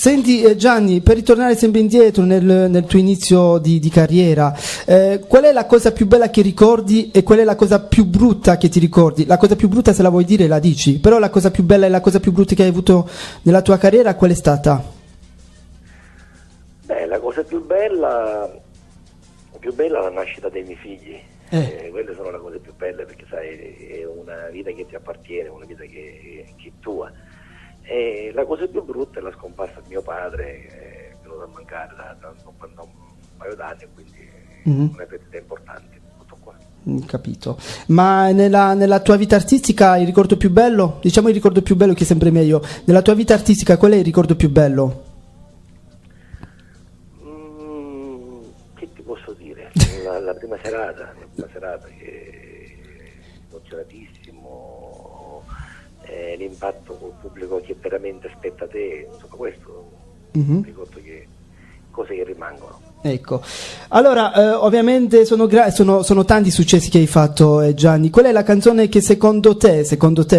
Senti Gianni, per ritornare sempre indietro nel tuo inizio di carriera, qual è la cosa più bella che ricordi e qual è la cosa più brutta che ti ricordi? La cosa più brutta, se la vuoi dire, la dici, però la cosa più bella e la cosa più brutta che hai avuto nella tua carriera, qual è stata? Beh, la cosa più bella è la nascita dei miei figli. Quelle sono le cose più belle, perché sai, è una vita che ti appartiene, una vita che è tua. E la cosa più brutta è la scomparsa di mio padre, è venuto a mancare da un paio d'anni, quindi una perdita importante. Tutto qua. Capito. Ma nella tua vita artistica il ricordo più bello? Diciamo il ricordo più bello, che è sempre meglio. Nella tua vita artistica qual è il ricordo più bello? Che ti posso dire? La prima serata che è emozionatissimo, l'impatto col pubblico che veramente aspetta te, insomma questo ricordo, che cose che rimangono. Ecco, allora ovviamente sono tanti successi che hai fatto, Gianni. Qual è la canzone che secondo te,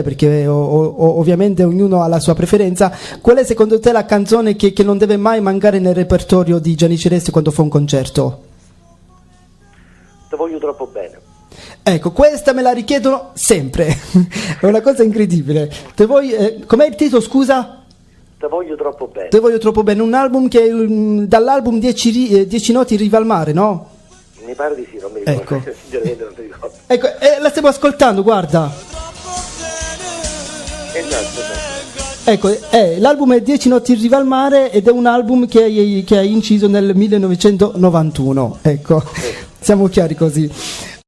perché ovviamente ognuno ha la sua preferenza, qual è secondo te la canzone che non deve mai mancare nel repertorio di Gianni Celeste quando fa un concerto? Te voglio troppo bene. Ecco, questa me la richiedono sempre, è una cosa incredibile. Com'è il titolo, scusa? Te voglio troppo bene. Te voglio troppo bene, un album che dall'album 10 noti in riva al mare, no? Mi pare di sì, non mi ricordo. Ecco. Sinceramente non mi ricordo. Ecco, la stiamo ascoltando, guarda. Esatto. Ecco, l'album è 10 notti in riva al mare ed è un album che hai inciso nel 1991, ecco, siamo chiari così.